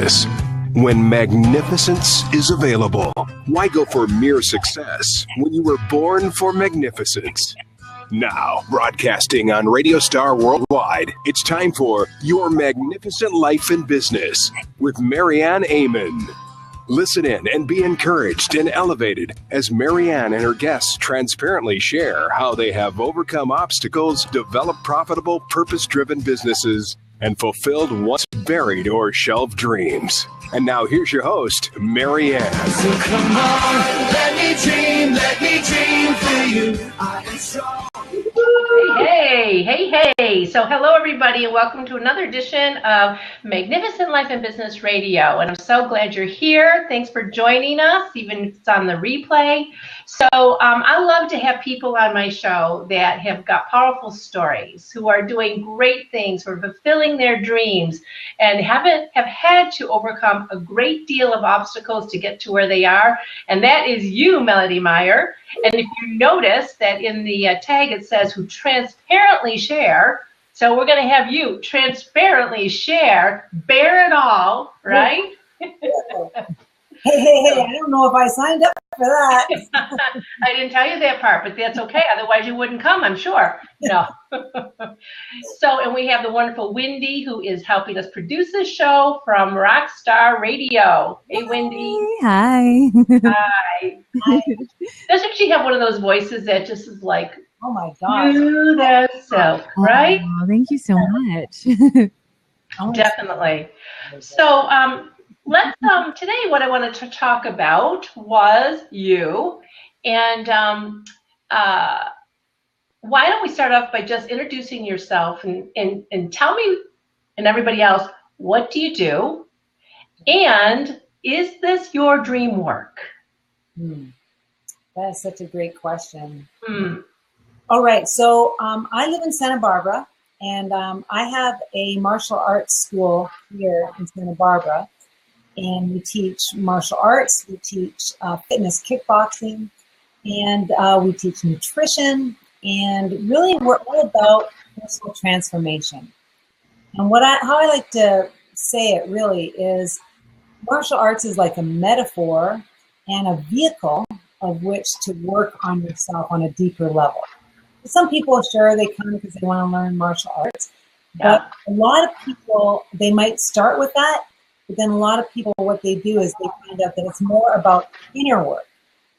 business. When magnificence is available, why go for mere success when you were born for magnificence? Now, broadcasting on Radio Star Worldwide, it's time for Your Magnificent Life in Business with Marianne Amen. Listen in and be encouraged and elevated as Marianne and her guests transparently share how they have overcome obstacles, developed profitable, purpose-driven businesses, and fulfilled once buried or shelved dreams. And now here's your host, Marianne. So come on, let me dream for you. I am strong. Hey. So hello, everybody, and welcome to another edition of Magnificent Life in Business Radio. And I'm so glad you're here. Thanks for joining us, even if it's on the replay. So I love to have people on my show that have got powerful stories, who are doing great things, who are fulfilling their dreams, and have had to overcome a great deal of obstacles to get to where they are. And that is you, Melodee Meyer. And if you notice that in the tag it says who transparently share, so we're going to have you transparently share, bear it all, right? Hey, I don't know if I signed up for that. I didn't tell you that part, but that's okay. Otherwise, you wouldn't come, I'm sure. No. So, and we have the wonderful Wendy, who is helping us produce this show from Rockstar Radio. Hey, Wendy. Hi. Hi. Doesn't she have one of those voices that just is like, oh my God, do that self, right? Oh, thank you so much. Definitely. So, let's today what I wanted to talk about was you, and why don't we start off by just introducing yourself and tell me and everybody else, what do you do, and is this your dream work? That is such a great question. All right, so I live in Santa Barbara, and I have a martial arts school here in Santa Barbara. And we teach martial arts, we teach fitness kickboxing, and we teach nutrition, and really we're all about personal transformation. And how I like to say it really is martial arts is like a metaphor and a vehicle of which to work on yourself on a deeper level. Some people, sure, they come because they want to learn martial arts, but a lot of people, they might start with that. But then a lot of people, what they do is they find out that it's more about inner work,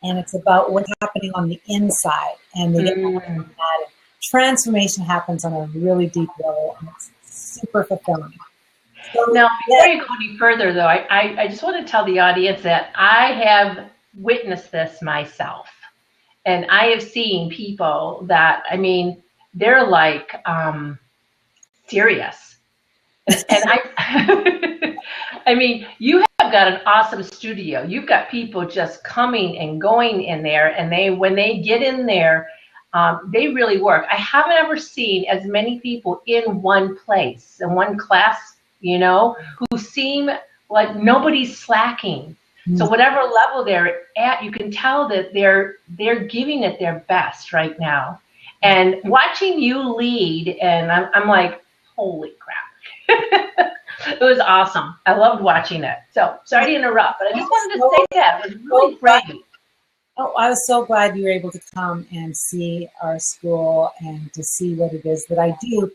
and it's about what's happening on the inside, and they get more from that. And transformation happens on a really deep level, and it's super fulfilling. So, now, before you go any further, though, I just want to tell the audience that I have witnessed this myself, and I have seen people that, I mean, they're like serious, and I mean, you have got an awesome studio. You've got people just coming and going in there, and when they get in there, they really work. I haven't ever seen as many people in one place, in one class, who seem like nobody's slacking. So whatever level they're at, you can tell that they're giving it their best right now. And watching you lead, and I'm like, holy crap. It was awesome. I loved watching it. So sorry to interrupt, but I just wanted to say that. It was really great. Oh, I was so glad you were able to come and see our school and to see what it is that I do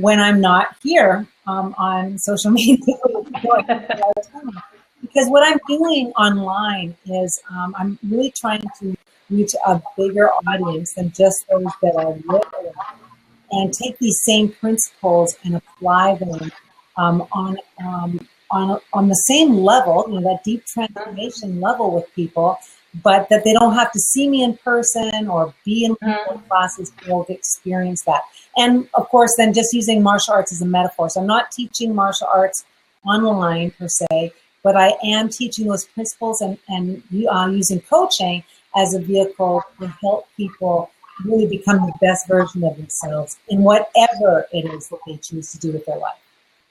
when I'm not here on social media. Because what I'm doing online is I'm really trying to reach a bigger audience than just those that are local, and take these same principles and apply them on the same level, that deep transformation level with people, but that they don't have to see me in person or be in classes to be able to experience that. And of course, then just using martial arts as a metaphor. So I'm not teaching martial arts online per se, but I am teaching those principles and using coaching as a vehicle to help people really become the best version of themselves in whatever it is that they choose to do with their life.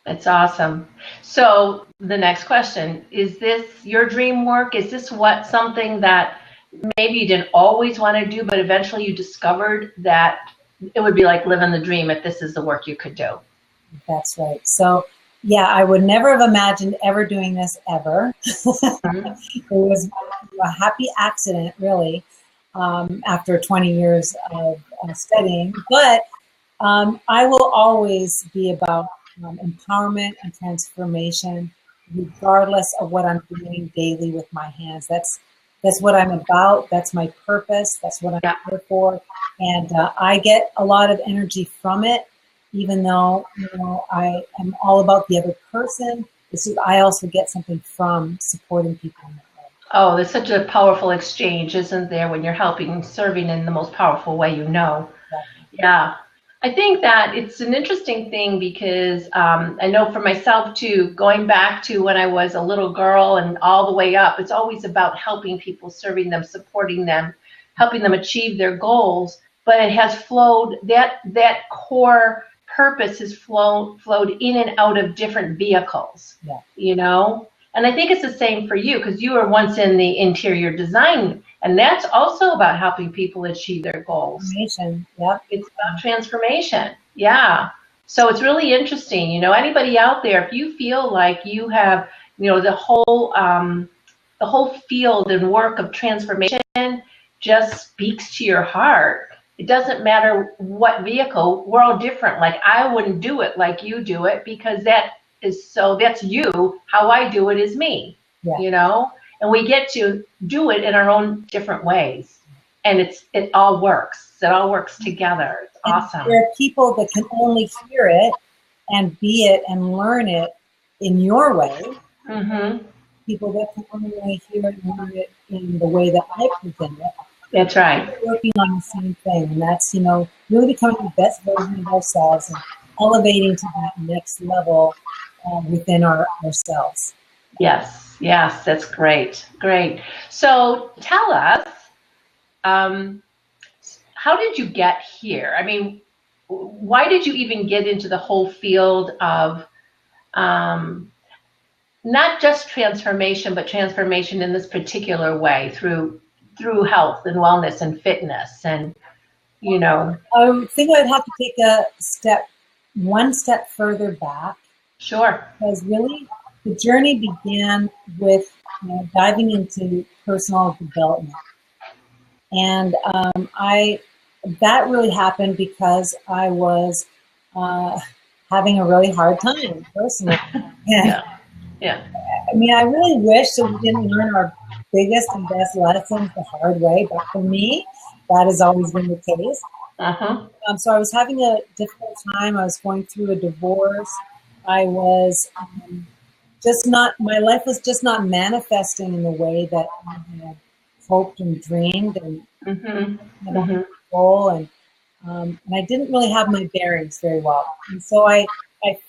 That's awesome. So the next question, is this your dream work? Is this something that maybe you didn't always want to do, but eventually you discovered that it would be like living the dream if this is the work you could do? That's right. So Yeah, I would never have imagined ever doing this ever. It was a happy accident, really, after 20 years of studying. But I will always be about empowerment and transformation, regardless of what I'm doing daily with my hands. That's what I'm about. That's my purpose. That's what I'm here for. And I get a lot of energy from it, even though I am all about the other person. I also get something from supporting people in that way. Oh, there's such a powerful exchange, isn't there, when you're helping, serving in the most powerful way you know. Yeah. I think that it's an interesting thing because I know for myself too, going back to when I was a little girl and all the way up, it's always about helping people, serving them, supporting them, helping them achieve their goals. But it has flowed, that core purpose has flowed in and out of different vehicles, And I think it's the same for you because you were once in the interior design, and that's also about helping people achieve their goals. Transformation, yeah. It's about transformation, yeah. So it's really interesting, anybody out there, if you feel like you have, the whole field and work of transformation just speaks to your heart. It doesn't matter what vehicle, we're all different. Like I wouldn't do it like you do it because that's you. How I do it is me, and we get to do it in our own different ways. And it all works. It all works together. It's awesome. There are people that can only hear it and be it and learn it in your way. Mm-hmm. People that can only hear it and learn it in the way that I present it. That's right. We're working on the same thing, and that's, really becoming the best version of ourselves and elevating to that next level within ourselves. Yes, that's great. So tell us, how did you get here? I mean, why did you even get into the whole field of not just transformation, but transformation in this particular way through health and wellness and fitness and, I think I'd have to take one step further back. Sure. Because really the journey began with diving into personal development. And that really happened because I was having a really hard time personally. Yeah. I mean, I really wish that we didn't learn our biggest and best lessons the hard way, but for me, that has always been the case. Uh-huh. So I was having a difficult time. I was going through a divorce. I was my life was just not manifesting in the way that I had hoped and dreamed and had a goal, and I didn't really have my bearings very well. And so I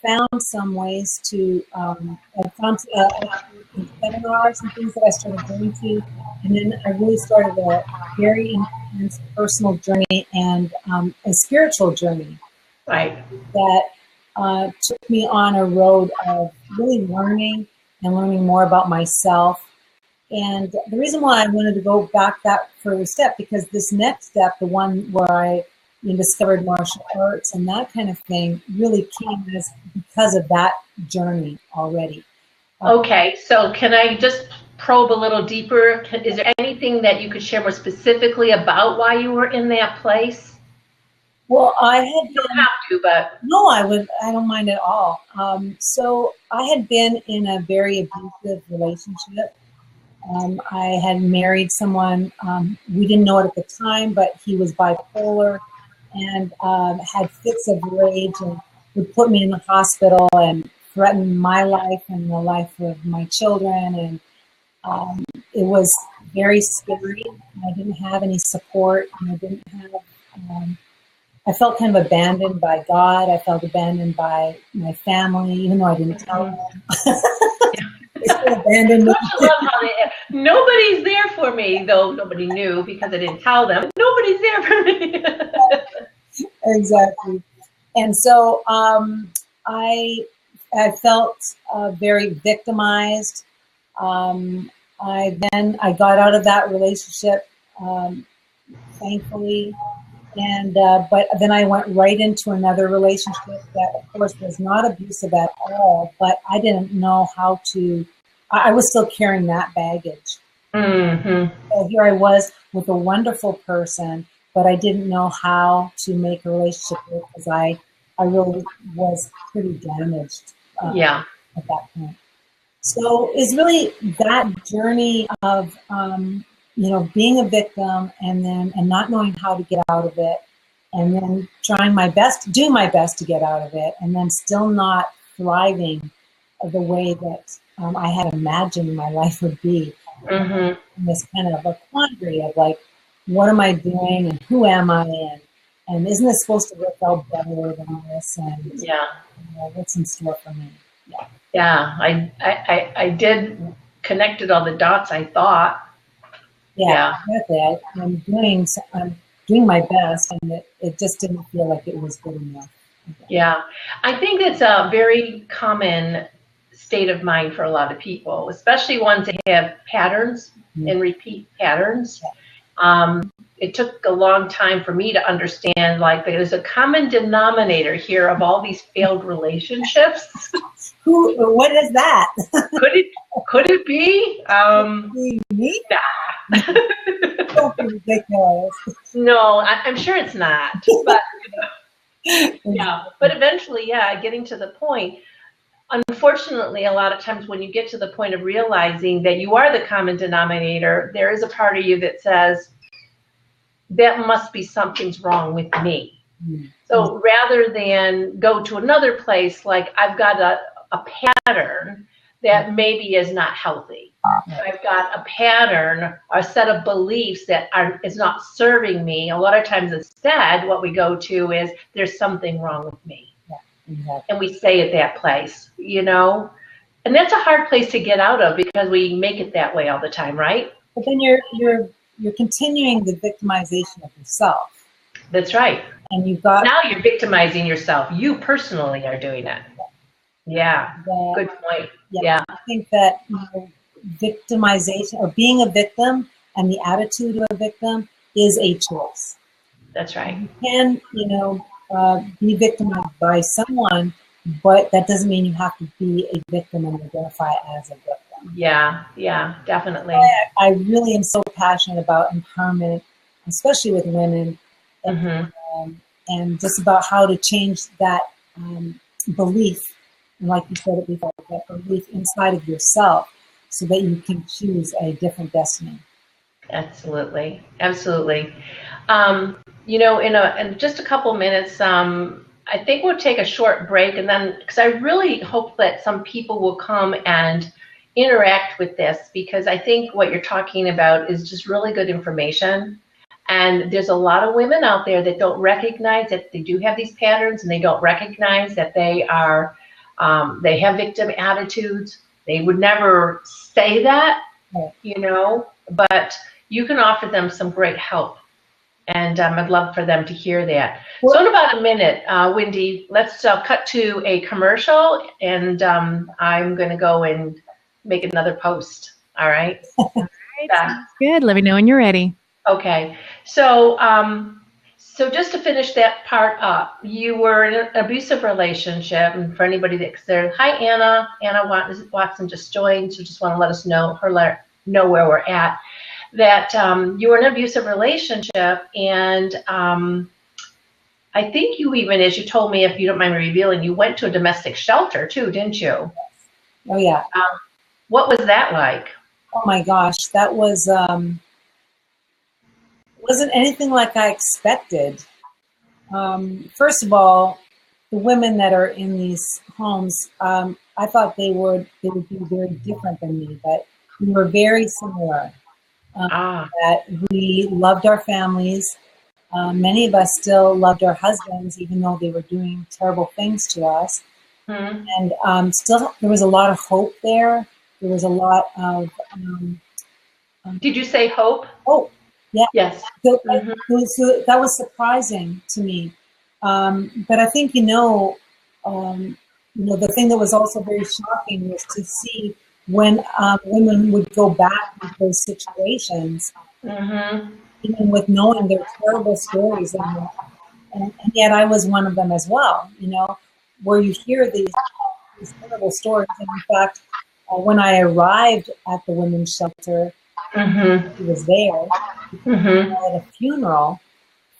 found some ways to, I found seminars and things that I started going to, and then I really started a very intense personal journey and a spiritual journey. Right. That took me on a road of really learning more about myself. And the reason why I wanted to go back that further step, because this next step, the one where I discovered martial arts and that kind of thing, really came because of that journey already. Okay, so can I just probe a little deeper? Is there anything that you could share more specifically about why you were in that place? Well, you don't have to, but no, I don't mind at all. So I had been in a very abusive relationship. I had married someone, we didn't know it at the time, but he was bipolar and had fits of rage and would put me in the hospital and threaten my life and the life of my children. And it was very scary. I didn't have any support, and I didn't have, I felt kind of abandoned by God. I felt abandoned by my family, even though I didn't tell them. They still abandoned me. I love how nobody's there for me, though nobody knew because I didn't tell them. Nobody's there for me. Exactly. And so I felt very victimized. I got out of that relationship, thankfully, And but then I went right into another relationship that, of course, was not abusive at all. But I didn't know how to. I was still carrying that baggage. Mm-hmm. So here I was with a wonderful person, but I didn't know how to make a relationship work because I really was pretty damaged Yeah. at that point. So it's really that journey of being a victim and not knowing how to get out of it, and then trying my best, do my best to get out of it, and then still not thriving the way that I had imagined my life would be. Mm-hmm. In this kind of a quandary of like, what am I doing and who am I, and isn't this supposed to work out better than this, and what's in store for me? Yeah, I did connected all the dots, I thought. Yeah. Exactly. I'm doing my best, and it just didn't feel like it was good enough. Yeah, I think it's a very common state of mind for a lot of people, especially ones that have patterns and repeat patterns. It took a long time for me to understand, like, there's a common denominator here of all these failed relationships. What is that? Could it be? Me? Nah. Don't be ridiculous. No, I'm sure it's not. But yeah, but eventually, getting to the point. Unfortunately, a lot of times when you get to the point of realizing that you are the common denominator, there is a part of you that says, that must be something's wrong with me. Mm-hmm. So rather than go to another place, like I've got a pattern that maybe is not healthy. I've got a pattern, a set of beliefs that is not serving me. A lot of times instead, what we go to is, there's something wrong with me. Exactly. And we stay at that place, and that's a hard place to get out of because we make it that way all the time, right? But then you're continuing the victimization of yourself. That's right. And now you're victimizing yourself. You personally are doing it. Yeah. Good point. Yeah. I think that victimization, or being a victim, and the attitude of a victim is a choice. That's right. You can, be victimized by someone, but that doesn't mean you have to be a victim and identify as a victim. Yeah, definitely. I really am so passionate about empowerment, especially with women, and just about how to change that belief, and like you said it before, that belief inside of yourself, so that you can choose a different destiny. Absolutely. In just a couple minutes, I think we'll take a short break, and then, because I really hope that some people will come and interact with this, because I think what you're talking about is just really good information. And there's a lot of women out there that don't recognize that they do have these patterns, and they don't recognize that they have victim attitudes. They would never say that, but you can offer them some great help. And I'd love for them to hear that. So in about a minute, Wendy, let's cut to a commercial, and I'm going to go and make another post. All right? All right, sounds good. Let me know when you're ready. Okay. So just to finish that part up, you were in an abusive relationship, and for anybody that's there, hi, Anna. Anna Watson just joined, so just want to let us know, know where we're at. That you were in an abusive relationship, and I think you even, as you told me, if you don't mind me revealing, you went to a domestic shelter too, didn't you? Oh, yeah. What was that like? Oh, my gosh. That was wasn't anything like I expected. First of all, the women that are in these homes, I thought they would be very different than me, but we were very similar. That we loved our families. Many of us still loved our husbands, even though they were doing terrible things to us. Mm-hmm. And still, there was a lot of hope there. There was a lot of... Did you say hope? Hope, yeah. Yes. So that was surprising to me. But I think, the thing that was also very shocking was to see when women would go back into those situations, even with knowing their terrible stories, and yet I was one of them as well, where you hear these terrible stories. And in fact, when I arrived at the women's shelter, he was there at a funeral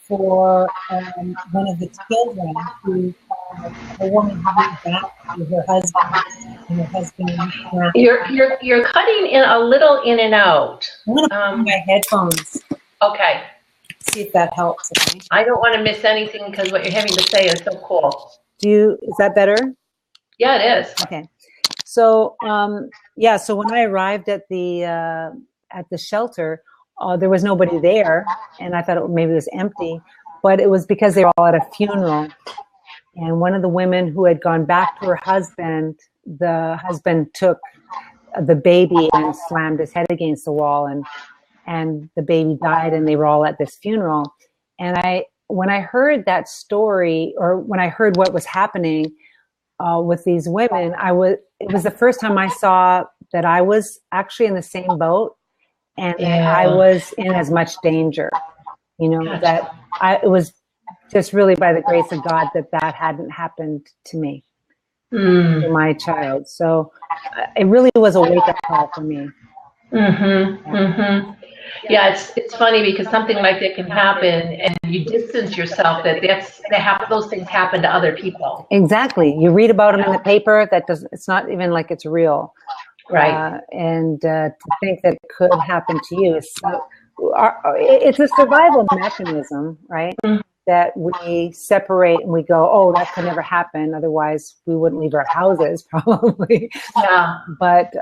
for one of the children who, a woman who went back to her husband, and her husband. You're cutting in a little in and out. I'm going to put my headphones. Okay. See if that helps. Okay? I don't want to miss anything because what you're having to say is so cool. Is that better? Yeah, it is. Okay. So, so when I arrived at the shelter, there was nobody there, and I thought maybe it was empty, but it was because they were all at a funeral. And one of the women who had gone back to her husband, the husband took the baby and slammed his head against the wall, and the baby died, and they were all at this funeral. And when I heard that story, or when I heard what was happening with these women, it was the first time I saw that I was actually in the same boat, and that I was in as much danger, that it was just really by the grace of God that hadn't happened to me, to my child. So it really was a wake-up call for me. Yeah, it's funny because something like that can happen, and you distance yourself. Those things happen to other people. Exactly. You read about them in the paper. It's not even like it's real. Right. And to think that it could happen to you it's a survival mechanism, right? That we separate and we go, oh, that could never happen. Otherwise, we wouldn't leave our houses, probably. Yeah. But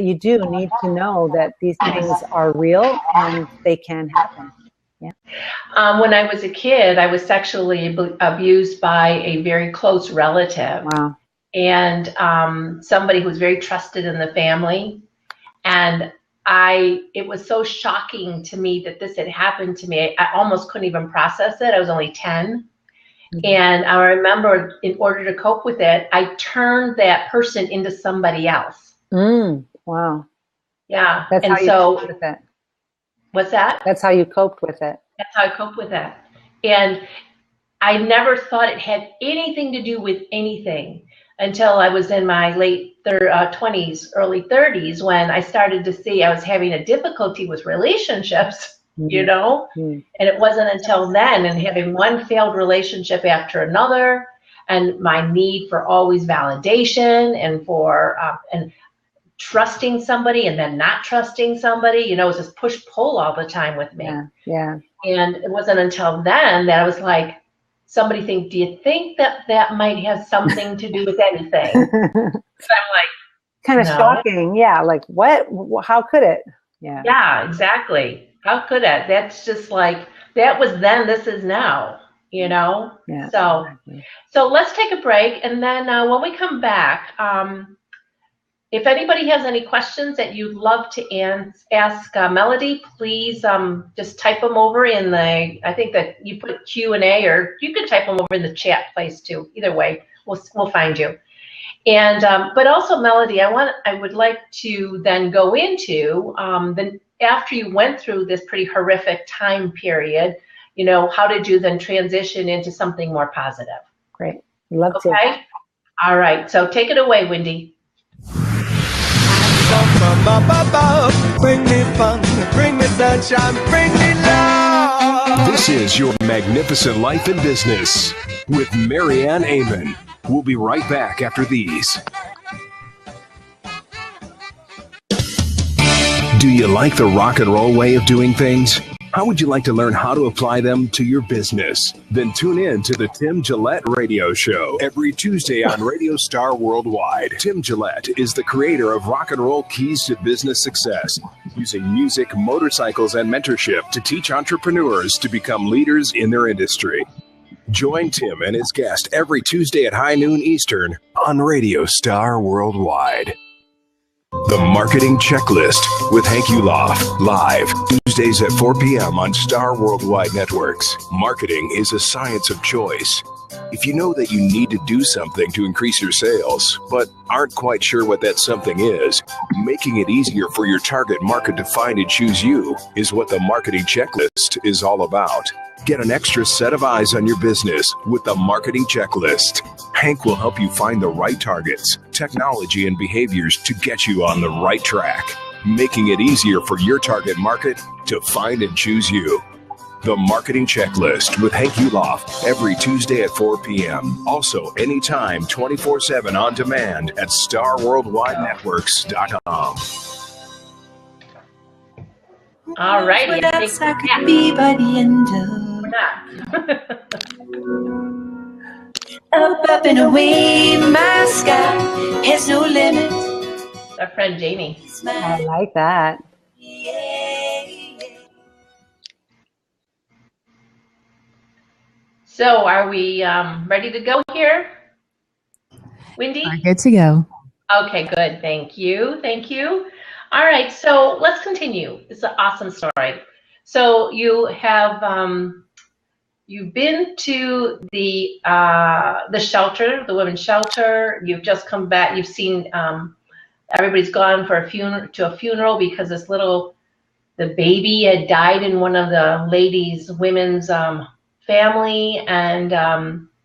you do need to know that these things are real and they can happen. Yeah. When I was a kid, I was sexually abused by a very close relative. Wow. And somebody who was very trusted in the family. And it was so shocking to me that this had happened to me. I almost couldn't even process it. I was only 10. And I remember, in order to cope with it, I turned that person into somebody else. Wow. Yeah. That's and how you so, coped with it. What's that? That's how you coped with it. That's how I coped with it. And I never thought it had anything to do with anything until I was in my late 20s, early 30s, when I started to see I was having a difficulty with relationships, and it wasn't until then, and having one failed relationship after another, and my need for always validation and for and trusting somebody and then not trusting somebody, it was this push-pull all the time with me. Yeah. And it wasn't until then that I was like, somebody think, do you think that might have something to do with anything? So I'm like, kind of shocking. Yeah. Like, what? How could it? Yeah. Yeah, exactly. How could it? That's just like, that was then, this is now, Yeah. So, exactly. So let's take a break. And then when we come back, if anybody has any questions that you'd love to ask Melodee, please just type them over in I think that you put Q&A, or you can type them over in the chat place too. Either way, we'll find you. And but also, Melodee, I would like to then go into after you went through this pretty horrific time period, how did you then transition into something more positive? Great. Love to. Okay. All right. So take it away, Wendy. From up above, bring me fun, bring me sunshine, bring me love. This is Your Magnificent Life in Business with Marianne Amon. We'll be right back after these. Do you like the rock and roll way of doing things? How would you like to learn how to apply them to your business? Then tune in to the Tim Gillette Radio Show every Tuesday on Radio Star Worldwide. Tim Gillette is the creator of Rock and Roll Keys to Business Success, using music, motorcycles, and mentorship to teach entrepreneurs to become leaders in their industry. Join Tim and his guest every Tuesday at high noon Eastern on Radio Star Worldwide. The Marketing Checklist with Hank Uloff, live Tuesdays at 4 p.m. on Star Worldwide Networks. Marketing is a science of choice. If you know that you need to do something to increase your sales, but aren't quite sure what that something is, making it easier for your target market to find and choose you is what the marketing checklist is all about. Get an extra set of eyes on your business with the marketing checklist. Hank will help you find the right targets, technology, and behaviors to get you on the right track, making it easier for your target market to find and choose you. The Marketing Checklist with Hank Uloff every Tuesday at 4 p.m. Also, anytime, 24/7 on demand at starworldwidenetworks.com. All righty. What else I could be by the end of. Up and away, my sky has no limit. Our friend Jamie. I like that. So are we ready to go here, Wendy? We're good to go. Okay, good. Thank you. Thank you. All right, so let's continue. It's an awesome story. So you have you've been to the shelter, the women's shelter. You've just come back. You've seen everybody's gone for a funeral because the baby had died in one of the women's family, and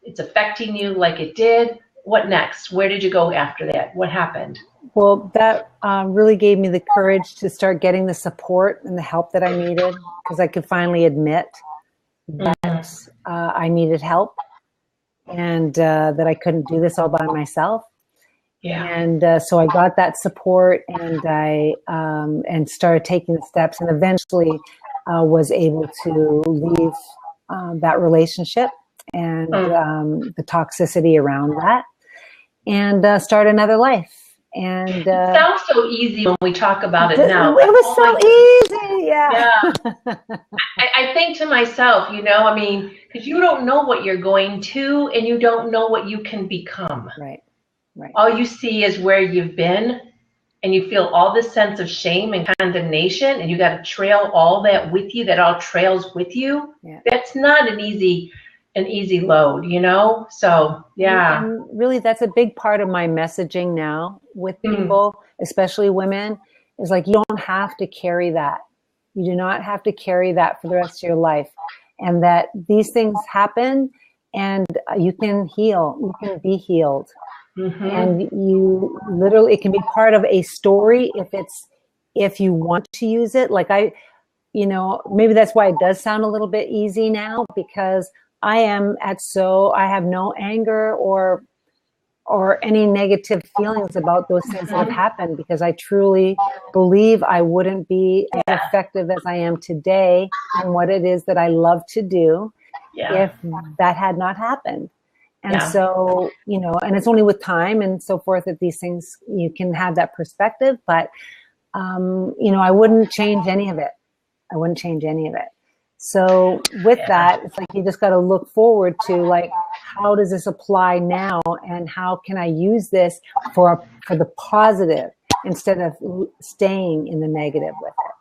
it's affecting you like it did. What next? Where did you go after that? What happened? Well, that really gave me the courage to start getting the support and the help that I needed, because I could finally admit that I needed help, and that I couldn't do this all by myself. Yeah. And so I got that support, and I started taking the steps, and eventually was able to leave that relationship and the toxicity around that, and start another life. And it sounds so easy when we talk about it now. It was so easy, yeah. I think to myself, because you don't know what you're going to, and you don't know what you can become. Right. All you see is where you've been, and you feel all this sense of shame and condemnation, and you got to trail all that with you. That all trails with you. Yeah. That's not an easy load, So yeah. And really, that's a big part of my messaging now with people, especially women, is like, you don't have to carry that. You do not have to carry that for the rest of your life, and that these things happen, and you can heal. You can be healed. And you literally, it can be part of a story if you want to use it. Like maybe that's why it does sound a little bit easy now, because I have no anger or any negative feelings about those things that have happened, because I truly believe I wouldn't be as effective as I am today in what it is that I love to do if that had not happened. And so, and it's only with time and so forth that these things, you can have that perspective, but, I wouldn't change any of it. So with that, it's like, you just got to look forward to, like, how does this apply now, and how can I use this for the positive instead of staying in the negative with it.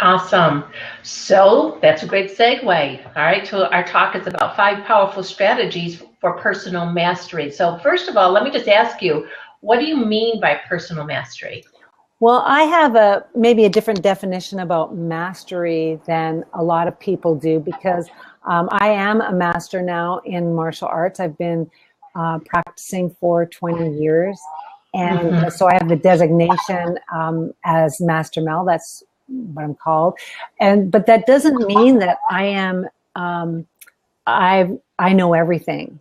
Awesome. So that's a great segue. All right. So our talk is about 5 powerful strategies for personal mastery. So first of all, let me just ask you, what do you mean by personal mastery? Well, I have maybe a different definition about mastery than a lot of people do, because I am a master now in martial arts. I've been practicing for 20 years. And so I have the designation as Master Mel. That's what I'm called. But that doesn't mean that I am, I know everything.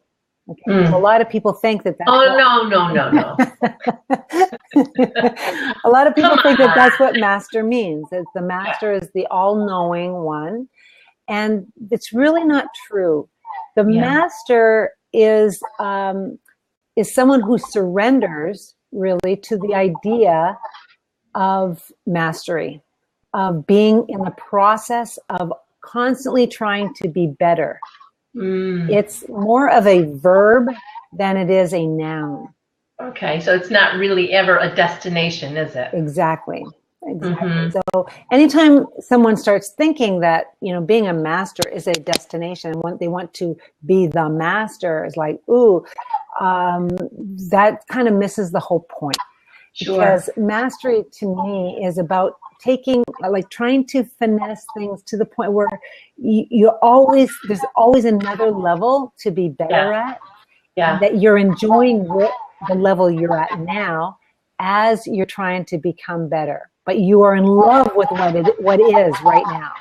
Okay. So a lot of people think that that's no. A lot of people think that that's what master means. That the master is the all-knowing one. And it's really not true. The master is someone who surrenders really to the idea of mastery, of being in the process of constantly trying to be better. It's more of a verb than it is a noun. Okay, so it's not really ever a destination, is it? Exactly. Exactly. So anytime someone starts thinking that, being a master is a destination, they want to be the master, is like, ooh, that kind of misses the whole point. Sure. Because mastery to me is about trying to finesse things to the point where there's always another level to be better at. Yeah. That you're enjoying the level you're at now as you're trying to become better. But you are in love with what is right now.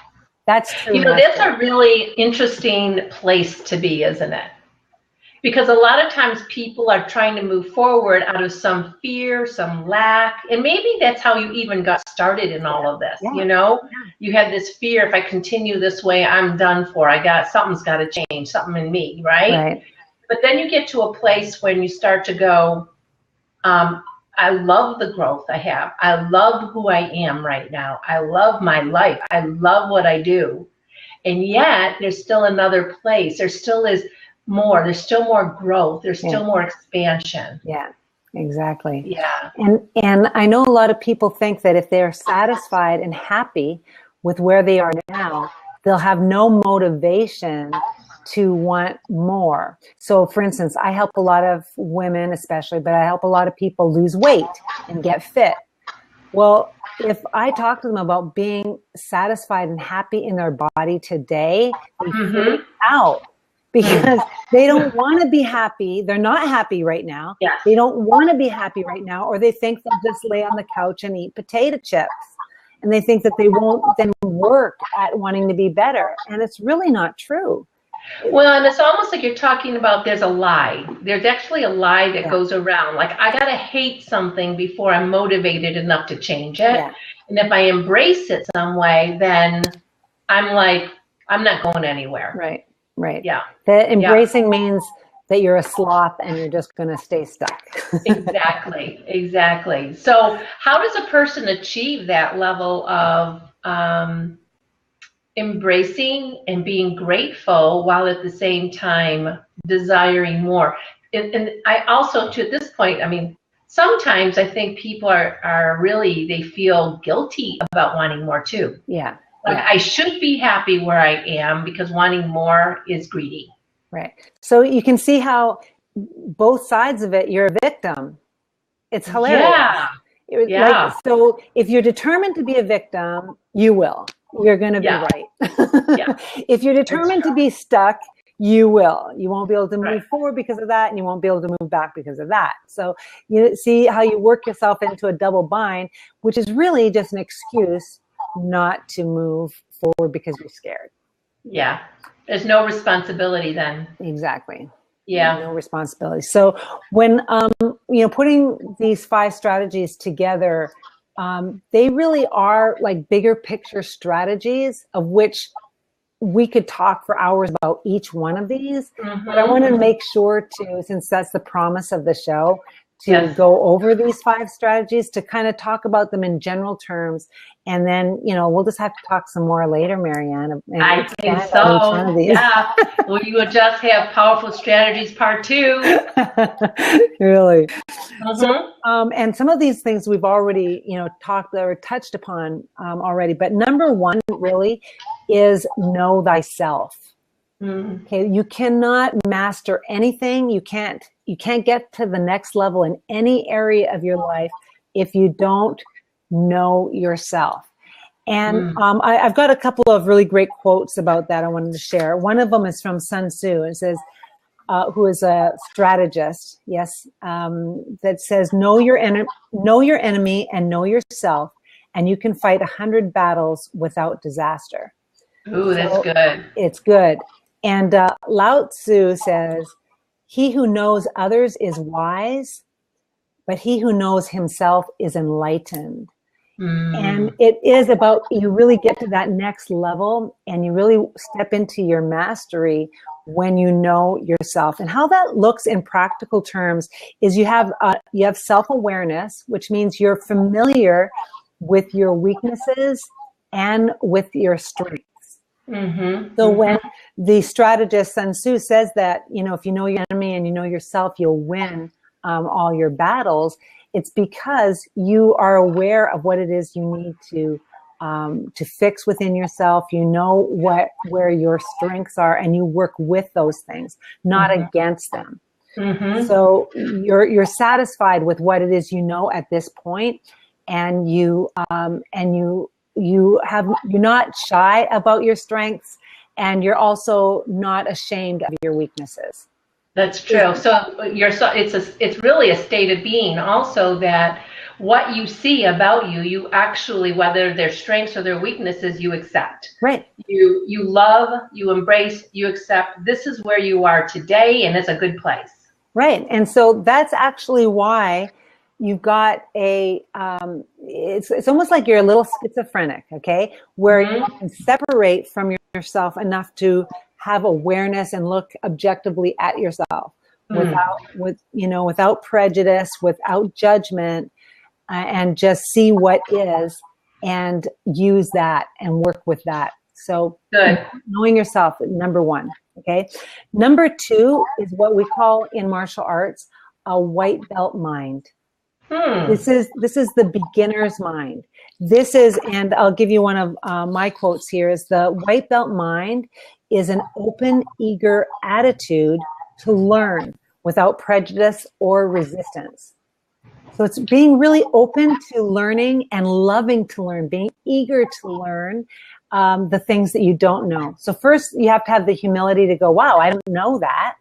That's true. That's a really interesting place to be, isn't it? Because a lot of times people are trying to move forward out of some fear, some lack, and maybe that's how you even got started in all of this. You had this fear, if I continue this way, I'm done for. Something's got to change, something in me, right? But then you get to a place when you start to go, I love the growth I have. I love who I am right now. I love my life. I love what I do. And yet there's still another place. There still is more. There's still more growth. There's still more expansion. Yeah, exactly. Yeah. And I know a lot of people think that if they're satisfied and happy with where they are now, they'll have no motivation to want more. So for instance, I help a lot of women especially, but I help a lot of people lose weight and get fit. Well, if I talk to them about being satisfied and happy in their body today, they freak out because they don't want to be happy. They're not happy right now. Yeah. They don't want to be happy right now, or they think they'll just lay on the couch and eat potato chips. And they think that they won't then work at wanting to be better. And it's really not true. Well, and it's almost like you're talking about there's a lie. There's actually a lie that goes around. Like, I got to hate something before I'm motivated enough to change it. Yeah. And if I embrace it some way, then I'm like, I'm not going anywhere. Right. Yeah. The embracing means that you're a sloth and you're just going to stay stuck. Exactly. So how does a person achieve that level of embracing and being grateful while at the same time desiring more? And I also, to this point, sometimes I think people are really, they feel guilty about wanting more too. Yeah. I should be happy where I am because wanting more is greedy. Right. So you can see how both sides of it, you're a victim. It's hilarious. Yeah. So if you're determined to be a victim, you will. You're going to be right. If you're determined to be stuck, you will. You won't be able to move forward because of that, and you won't be able to move back because of that. So you see how you work yourself into a double bind, which is really just an excuse not to move forward because you're scared. Yeah. There's no responsibility then. Exactly. Yeah. No responsibility. So when, putting these 5 strategies together, they really are like bigger picture strategies of which we could talk for hours about each one of these. But I want to make sure to, since that's the promise of the show, to go over these 5 strategies, to kind of talk about them in general terms. And then, we'll just have to talk some more later, Marianne. I think so. Yeah. Well, you will just have Powerful Strategies Part 2. Really. So, and some of these things we've already, talked or touched upon already. But number 1 really is know thyself. Okay, you cannot master anything. You can't get to the next level in any area of your life if you don't know yourself. And I've got a couple of really great quotes about that I wanted to share. One of them is from Sun Tzu. It says, who is a strategist, that says, know your enemy and know yourself, and you can fight 100 battles without disaster. Ooh, that's good. It's good. And Lao Tzu says, he who knows others is wise, but he who knows himself is enlightened. And it is about, you really get to that next level and you really step into your mastery when you know yourself. And how that looks in practical terms is you have self-awareness, which means you're familiar with your weaknesses and with your strengths. So when the strategist Sun Tzu says that, if you know your enemy and you know yourself, you'll win all your battles, It's because you are aware of what it is you need to fix within yourself. You know where your strengths are, and you work with those things, not against them. So you're satisfied with what it is you know at this point, and you're not shy about your strengths, and you're also not ashamed of your weaknesses. That's true. So it's really a state of being also, that what you see about you, you actually, whether they're strengths or their weaknesses, you accept. Right. You love, you embrace, you accept. This is where you are today, and it's a good place. Right. And so that's actually why you've got it's almost like you're a little schizophrenic, okay? Where you can separate from yourself enough to have awareness and look objectively at yourself without prejudice, without judgment, and just see what is and use that and work with that. So knowing yourself, number one. Okay. Number two is what we call in martial arts a white belt mind. This is the beginner's mind. This is, and I'll give you one of my quotes here, is the white belt mind is an open, eager attitude to learn without prejudice or resistance. So it's being really open to learning and loving to learn, being eager to learn the things that you don't know. So first you have to have the humility to go, wow, I don't know that.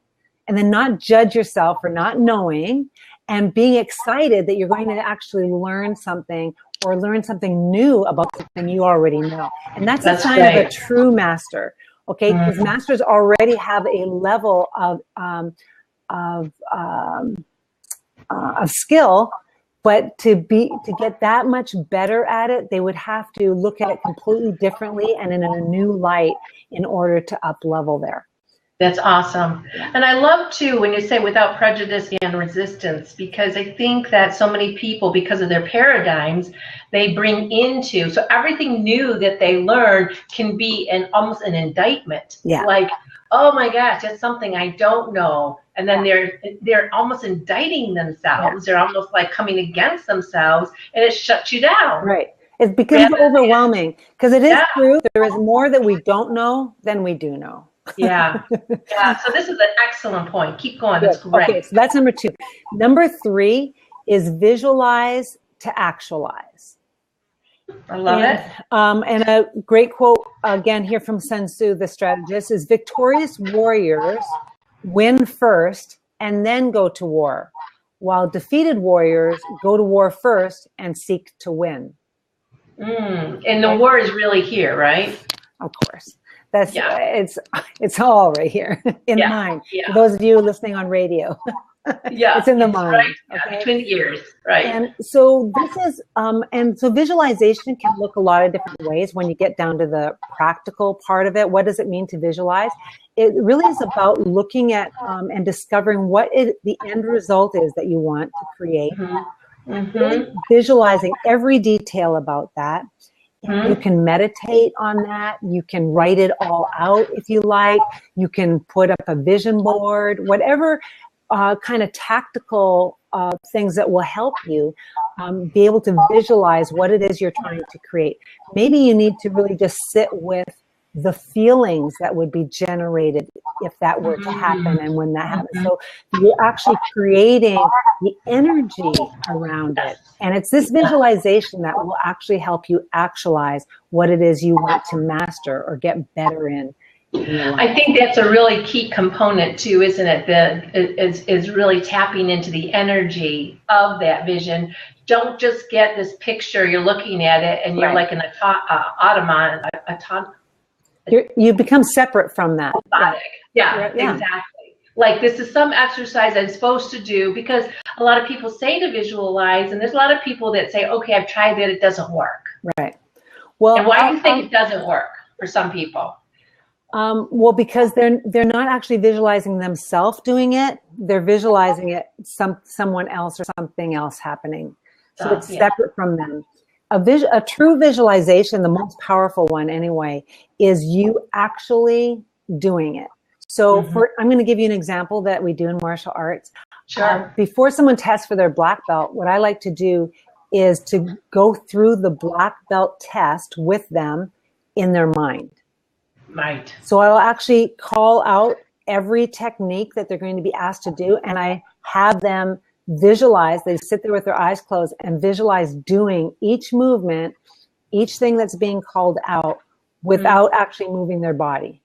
And then not judge yourself for not knowing, and being excited that you're going to actually learn something or learn something new about something you already know. And that's a sign of a true master. Okay. Because masters already have a level of skill. But to get that much better at it, they would have to look at it completely differently and in a new light in order to up level there. That's awesome. And I love too when you say without prejudice and resistance, because I think that so many people, because of their paradigms, they bring into, so everything new that they learn can be almost an indictment. Yeah. Like, oh my gosh, that's something I don't know. And then they're almost indicting themselves. Yeah. They're almost like coming against themselves, and it shuts you down. Right. It becomes overwhelming, because it is true. There is more that we don't know than we do know. Yeah. So this is an excellent point. Keep going. That's great. Okay, so that's number two. Number three is visualize to actualize. I love it. And a great quote, again, here from Sun Tzu, the strategist, is victorious warriors win first and then go to war, while defeated warriors go to war first and seek to win. And the war is really here, right? Of course. That's it's all right here in the mind. Yeah. For those of you listening on radio, it's in the mind. Right. Okay? Between the ears, right? And so this is, and so visualization can look a lot of different ways when you get down to the practical part of it. What does it mean to visualize? It really is about looking at and discovering what the end result is that you want to create. Really visualizing every detail about that. You can meditate on that. You can write it all out if you like. You can put up a vision board, whatever kind of tactical things that will help you be able to visualize what it is you're trying to create. Maybe you need to really just sit with the feelings that would be generated if that were to happen and when that happens. So you're actually creating the energy around it. And it's this visualization that will actually help you actualize what it is you want to master or get better in your life. I think that's a really key component too, isn't it? Is really tapping into the energy of that vision. Don't just get this picture, you're looking at it and you're like an automaton. You become separate from that. Yeah, exactly. Like this is some exercise I'm supposed to do, because a lot of people say to visualize, and there's a lot of people that say, okay, I've tried that, it doesn't work. Right. Well, and why do you think it doesn't work for some people? Well, because they're not actually visualizing themselves doing it. They're visualizing it someone else or something else happening. So it's separate from them. A true visualization, the most powerful one anyway, is you actually doing it. So I'm going to give you an example that we do in martial arts. Sure. Before someone tests for their black belt, what I like to do is to go through the black belt test with them in their mind. Right. So I'll actually call out every technique that they're going to be asked to do, and I have them visualize. They sit there with their eyes closed and visualize doing each movement, each thing that's being called out without actually moving their body.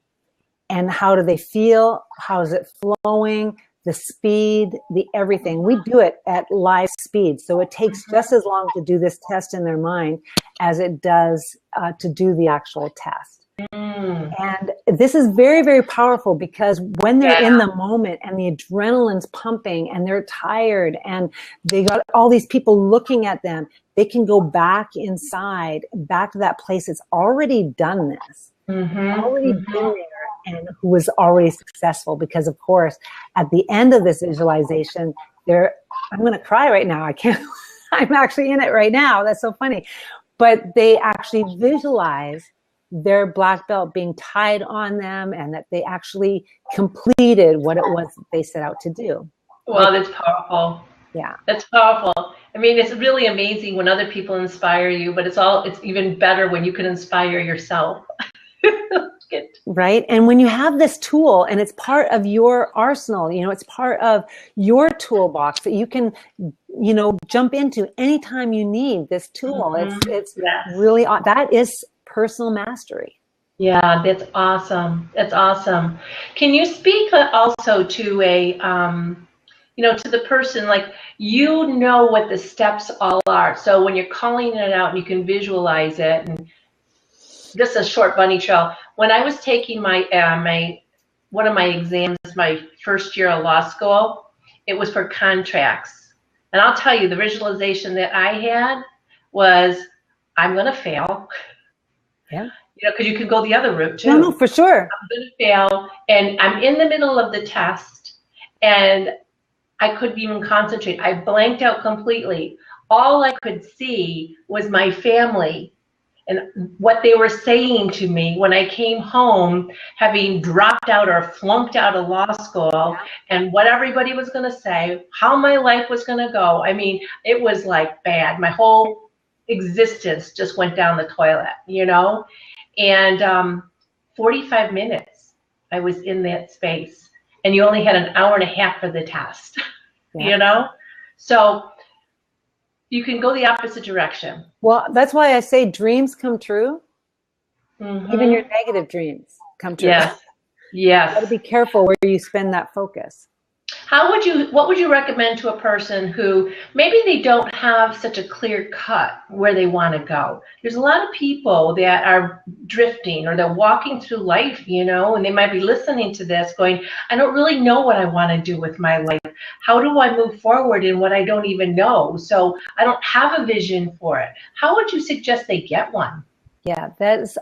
And how do they feel? How is it flowing? The speed, the everything. We do it at live speed. So it takes just as long to do this test in their mind as it does to do the actual test. And this is very, very powerful because when they're in the moment and the adrenaline's pumping and they're tired and they got all these people looking at them, they can go back inside, back to that place that's already done this, already been there, and who was already successful. Because of course, at the end of this visualization, I'm going to cry right now. I can't, I'm actually in it right now. That's so funny. But they actually visualize their black belt being tied on them and that they actually completed what it was that they set out to do. Well, that's powerful. Yeah. That's powerful. I mean, it's really amazing when other people inspire you, but it's even better when you can inspire yourself. Right. And when you have this tool and it's part of your arsenal, it's part of your toolbox that you can, jump into anytime you need this tool. It's really, that is personal mastery. Yeah, that's awesome. That's awesome. Can you speak also to to the person, like, what the steps all are. So when you're calling it out and you can visualize it, and just a short bunny trail. When I was taking my one of my exams, my first year of law school, it was for contracts. And I'll tell you, the visualization that I had was, I'm going to fail. Yeah. Because you can go the other route too. No, for sure. I'm going to fail, and I'm in the middle of the test, and I couldn't even concentrate. I blanked out completely. All I could see was my family and what they were saying to me when I came home, having dropped out or flunked out of law school, and what everybody was going to say, how my life was going to go. I mean, it was like bad. My whole existence just went down the toilet, And 45 minutes I was in that space, and you only had an hour and a half for the test, So you can go the opposite direction. Well, that's why I say dreams come true. Even your negative dreams come true. Yes. You got to be careful where you spend that focus. What would you recommend to a person who maybe they don't have such a clear cut where they want to go? There's a lot of people that are drifting, or they're walking through life, and they might be listening to this going, I don't really know what I want to do with my life. How do I move forward in what I don't even know? So I don't have a vision for it. How would you suggest they get one? Yeah, this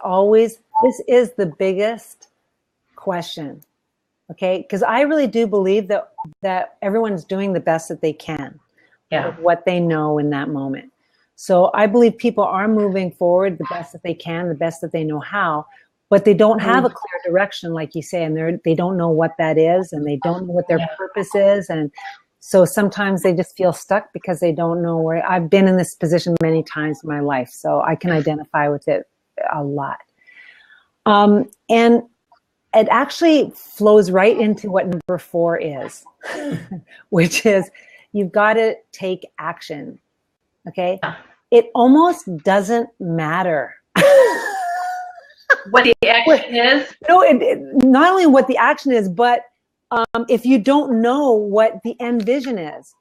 is the biggest question. Okay, because I really do believe that everyone's doing the best that they can with what they know in that moment. So I believe people are moving forward the best that they can, the best that they know how, but they don't have a clear direction, like you say, and they don't know what that is, and they don't know what their purpose is. And so sometimes they just feel stuck because they don't know where. I've been in this position many times in my life, so I can identify with it a lot. And it actually flows right into what number 4 is, which is you've got to take action. Okay. It almost doesn't matter what the action is. No, not only what the action is, but if you don't know what the end vision is.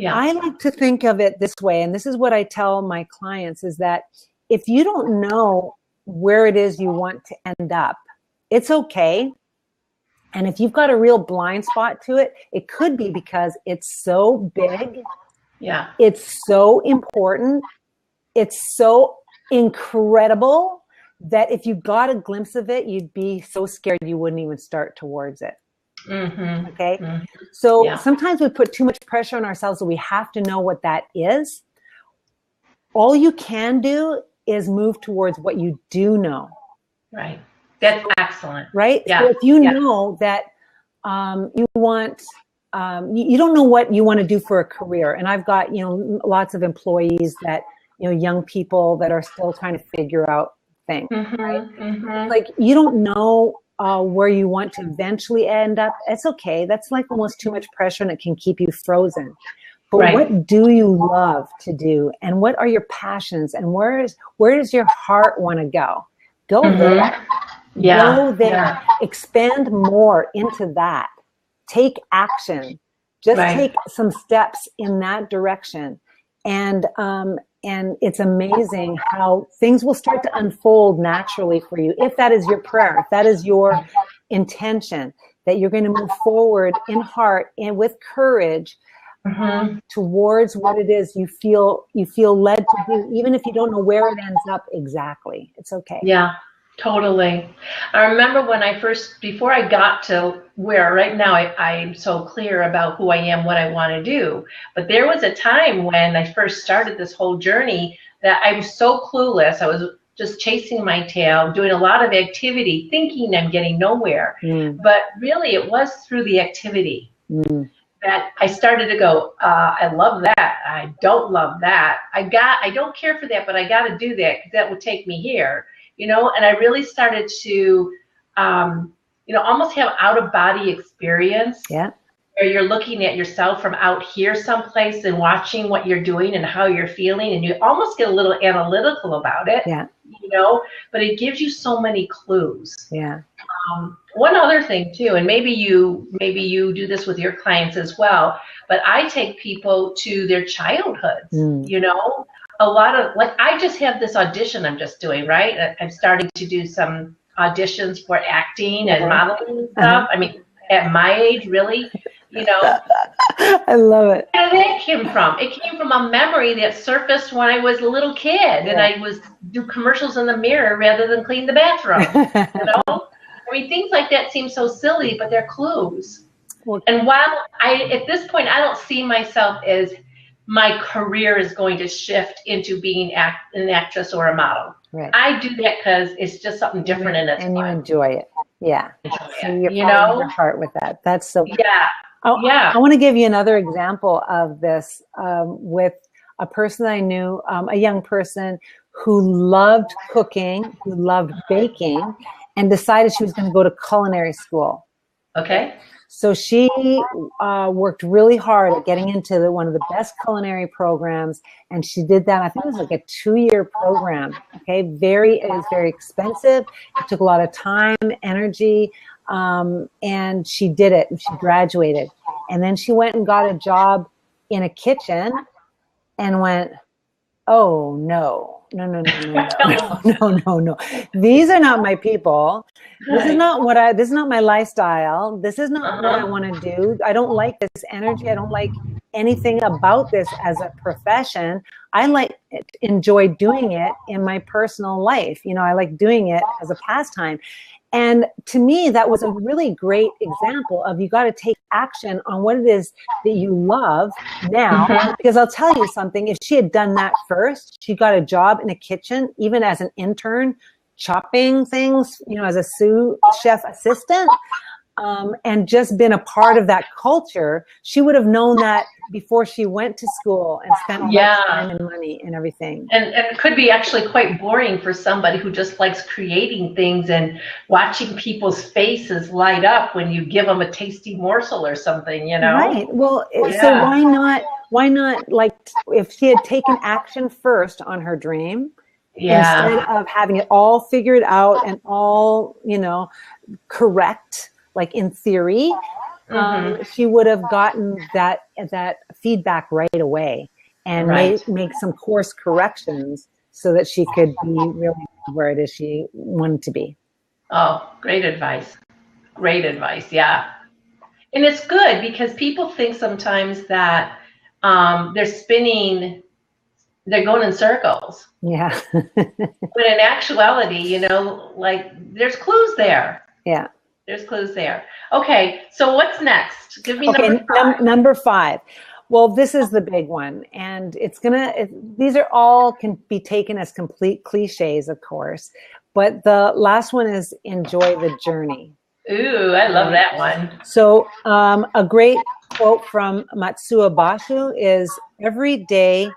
I like to think of it this way. And this is what I tell my clients, is that if you don't know where it is you want to end up, it's okay. And if you've got a real blind spot to it, it could be because it's so big. Yeah. It's so important. It's so incredible that if you got a glimpse of it, you'd be so scared you wouldn't even start towards it. Okay. So sometimes we put too much pressure on ourselves that we have to know what that is. All you can do is move towards what you do know. Right. That's excellent. Right? Yeah. So if you know that you want you don't know what you want to do for a career. And I've got, lots of employees that, young people that are still trying to figure out things. Right? Like, you don't know where you want to eventually end up. It's okay. That's like almost too much pressure, and it can keep you frozen. But what do you love to do? And what are your passions? And where does your heart want to go? Go there. Yeah. Go there. Yeah. Expand more into that. Take action. Just take some steps in that direction. And it's amazing how things will start to unfold naturally for you. If that is your prayer, if that is your intention, that you're going to move forward in heart and with courage towards what it is you feel led to do, even if you don't know where it ends up exactly. It's okay. Yeah, totally. I remember when before I got to where right now I'm so clear about who I am, what I want to do. But there was a time when I first started this whole journey that I was so clueless. I was just chasing my tail, doing a lot of activity, thinking I'm getting nowhere. But really it was through the activity that I started to go, I love that. I don't love that. I don't care for that, but I got to do that because that will take me here, and I really started to, almost have out of body experience. Yeah. Where you're looking at yourself from out here someplace and watching what you're doing and how you're feeling. And you almost get a little analytical about it. Yeah. But it gives you so many clues. Yeah. One other thing too, and maybe you do this with your clients as well, but I take people to their childhoods, a lot of, I just have this audition I'm just doing, right? I'm starting to do some auditions for acting and modeling and stuff. I mean, at my age, really, I love it. And that came from? It came from a memory that surfaced when I was a little kid, and I was do commercials in the mirror rather than clean the bathroom. I mean, things like that seem so silly, but they're clues. And while at this point, I don't see myself as my career is going to shift into being an actress or a model. Right. I do that because it's just something different and it's fun. You enjoy it. Yeah. So you're following your heart with that. That's so. Yeah. I want to give you another example of this with a person I knew, a young person who loved cooking, who loved baking, and decided she was going to go to culinary school. Okay. So she worked really hard at getting into one of the best culinary programs, and she did that. I think it was like a 2-year program. Okay, it was very expensive. It took a lot of time, energy, and she did it. And she graduated, and then she went and got a job in a kitchen, and went, "Oh no. No. These are not my people. This is not my lifestyle. This is not what I want to do. I don't like this energy. I don't like anything about this as a profession. I enjoy doing it in my personal life. I like doing it as a pastime." And to me, that was a really great example of you got to take action on what it is that you love now. Because I'll tell you something, if she had done that first, she got a job in a kitchen, even as an intern, chopping things, as a sous chef assistant, and just been a part of that culture, she would have known that before she went to school and spent all that time and money and everything. And it could be actually quite boring for somebody who just likes creating things and watching people's faces light up when you give them a tasty morsel or something, Right. Well, so why not, like, if she had taken action first on her dream, instead of having it all figured out and all, correct, like in theory, she would have gotten that feedback right away and make some course corrections so that she could be really where it is she wanted to be. Oh, great advice. Great advice. Yeah. And it's good because people think sometimes that they're going in circles. Yeah. But in actuality, there's clues there. Yeah. There's clues there. Okay, so what's next? Give me number 5. Well, this is the big one, and these are all can be taken as complete cliches, of course, but the last one is enjoy the journey. Ooh, I love that one. So a great quote from Matsuo Basho is, every day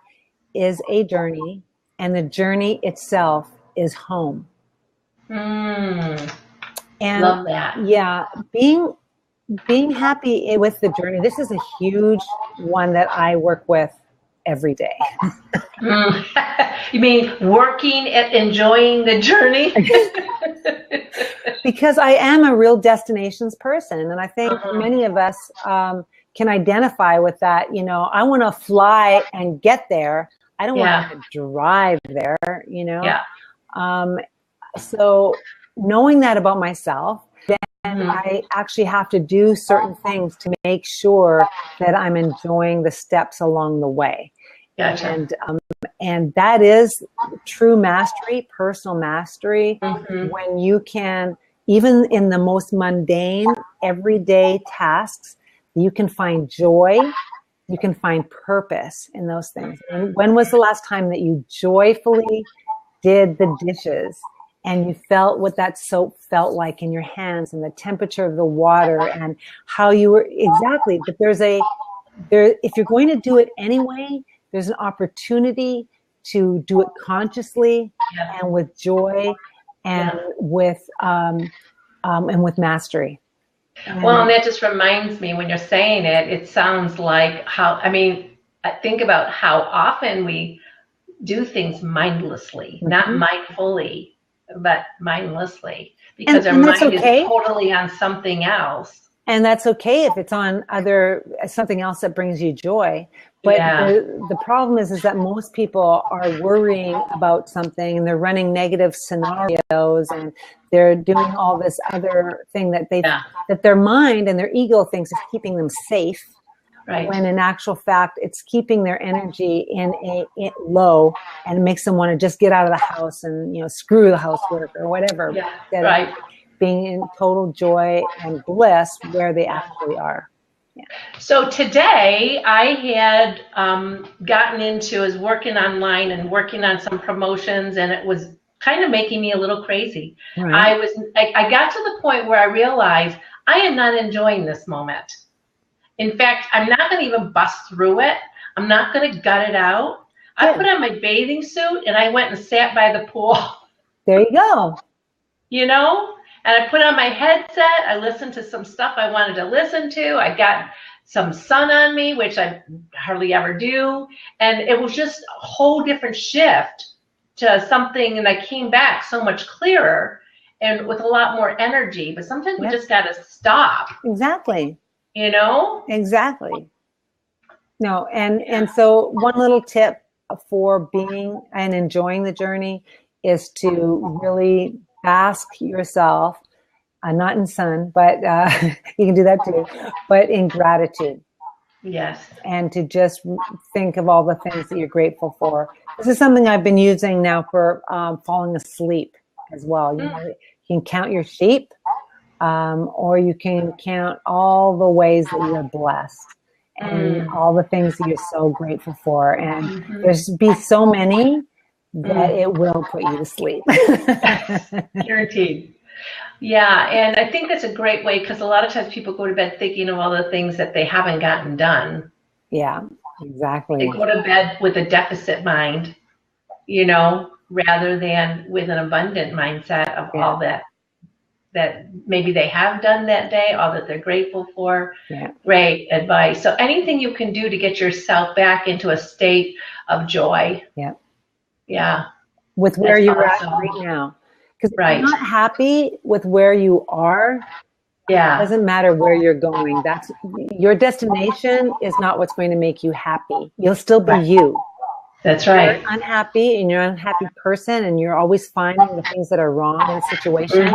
is a journey, and the journey itself is home. And Love that. Yeah, being happy with the journey. This is a huge one that I work with every day. You mean working at enjoying the journey? Because I am a real destinations person, and I think many of us can identify with that. I want to fly and get there. I don't want to drive there, So knowing that about myself, then I actually have to do certain things to make sure that I'm enjoying the steps along the way. Gotcha. And that is true mastery, personal mastery, when you can, even in the most mundane, everyday tasks, you can find joy, you can find purpose in those things. And when was the last time that you joyfully did the dishes and you felt what that soap felt like in your hands and the temperature of the water and how you were exactly, but if you're going to do it anyway, there's an opportunity to do it consciously and with joy and with mastery. Well, and that just reminds me, when you're saying it, it sounds like I think about how often we do things mindlessly, not mindfully, but mindlessly, because our mind is totally on something else. And that's okay if it's on something else that brings you joy. But the problem is that most people are worrying about something and they're running negative scenarios and they're doing all this other thing that that their mind and their ego thinks is keeping them safe. Right. When in actual fact, it's keeping their energy in low and makes them want to just get out of the house and, screw the housework or whatever. Yeah. Right. Being in total joy and bliss where they actually are. Yeah. So today I had was working online and working on some promotions, and it was kind of making me a little crazy. Right. I got to the point where I realized I am not enjoying this moment. In fact, I'm not going to even bust through it. I'm not going to gut it out. I put on my bathing suit and I went and sat by the pool. There you go. And I put on my headset. I listened to some stuff I wanted to listen to. I got some sun on me, which I hardly ever do. And it was just a whole different shift to something. And I came back so much clearer and with a lot more energy. But sometimes we just got to stop. Exactly. Exactly. No. And so one little tip for being and enjoying the journey is to really ask yourself, not in sun, but you can do that too, but in gratitude. Yes. And to just think of all the things that you're grateful for. This is something I've been using now for falling asleep as well. You can count your sheep, or you can count all the ways that you're blessed and all the things that you're so grateful for. And there's be so many that it will put you to sleep. Guaranteed. Yeah, and I think that's a great way, because a lot of times people go to bed thinking of all the things that they haven't gotten done. Yeah, exactly. They go to bed with a deficit mind, rather than with an abundant mindset of all that maybe they have done that day, all that they're grateful for. Yeah. Great advice. So anything you can do to get yourself back into a state of joy. Yeah. Yeah. With where you're at right now. Because if you're not happy with where you are, it doesn't matter where you're going. That's your destination is not what's going to make you happy. You'll still be you. That's right. If you're unhappy and you're an unhappy person and you're always finding the things that are wrong in a situation,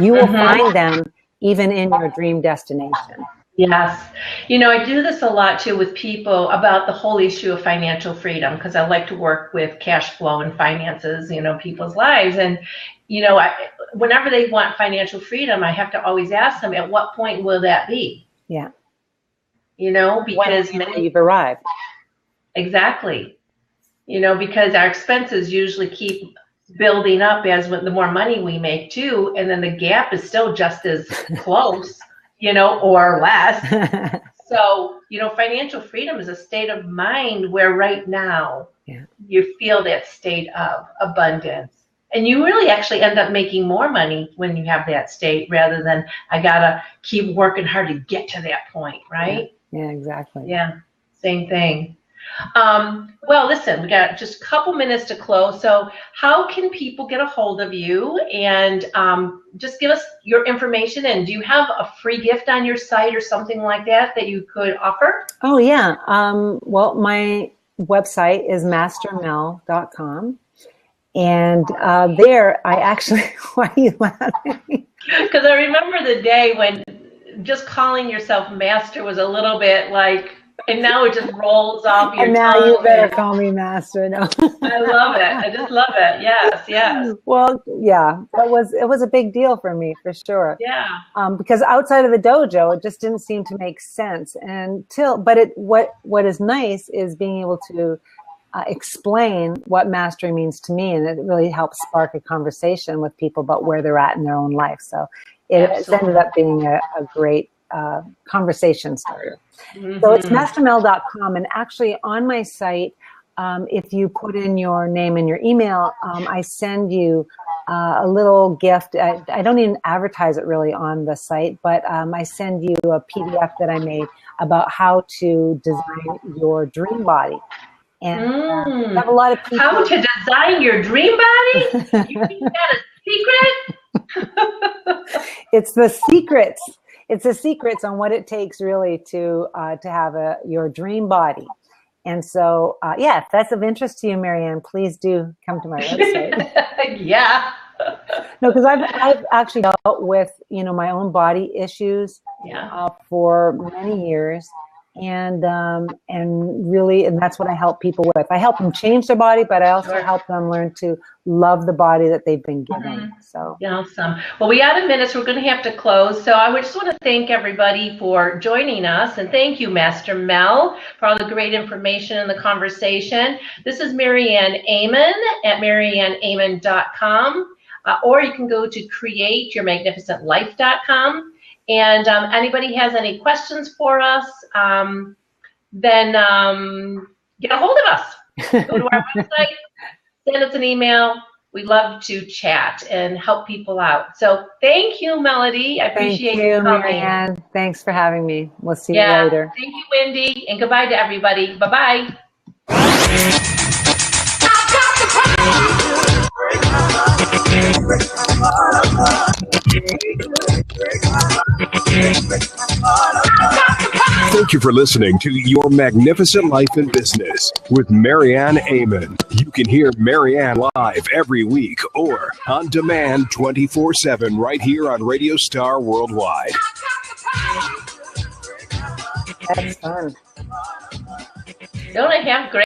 you will find them even in your dream destination. Yes. I do this a lot too with people about the whole issue of financial freedom, because I like to work with cash flow and finances, people's lives. And, whenever they want financial freedom, I have to always ask them, at what point will that be? Yeah. Because you've arrived. Exactly. Because our expenses usually keep building up as the more money we make too. And then the gap is still just as close, or less. So, financial freedom is a state of mind where right now you feel that state of abundance. And you really actually end up making more money when you have that state rather than I got to keep working hard to get to that point, right? Yeah, exactly. Yeah, same thing. Well, listen, we got just a couple minutes to close. So how can people get a hold of you? And just give us your information. And do you have a free gift on your site or something like that you could offer? Oh, yeah. Well, my website is mastermel.com. And there, I actually, why are you laughing? Because I remember the day when just calling yourself master was a little bit like, and now it just rolls off your tongue. And now you better call me master. No. I love it. I just love it. Yes. Well, yeah, it was a big deal for me, for sure. Yeah. Because outside of the dojo, it just didn't seem to make sense. What is nice is being able to explain what mastery means to me, and it really helps spark a conversation with people about where they're at in their own life. So it's ended up being a great conversation starter. Mm-hmm. So it's mastermel.com, and actually on my site, if you put in your name and your email, I send you a little gift. I don't even advertise it really on the site, but I send you a PDF that I made about how to design your dream body. And I have a lot of people. How to design your dream body? You think that a secret? It's the secrets. It's the secrets on what it takes really to have your dream body. And so, if that's of interest to you, Marianne, please do come to my website. Yeah. No, because I've actually dealt with my own body issues for many years. And that's what I help people with. I help them change their body, but I also help them learn to love the body that they've been given. Mm-hmm. So awesome. Well, we got a minute, so we're going to have to close. So I just want to thank everybody for joining us, and thank you, Master Mel, for all the great information and the conversation. This is Marianne Amen at marianneamen.com, or you can go to createyourmagnificentlife.com. And anybody has any questions for us, then get a hold of us. Go to our website, send us an email. We love to chat and help people out. So thank you, Melodee. I appreciate you coming. Marianne. Thanks for having me. We'll see you later. Thank you, Wendy. And goodbye to everybody. Bye-bye. Thank you for listening to Your Magnificent Life in Business with Marianne Amen. You can hear Marianne live every week or on demand 24/7 right here on Radio Star Worldwide. That's fun. Don't I have great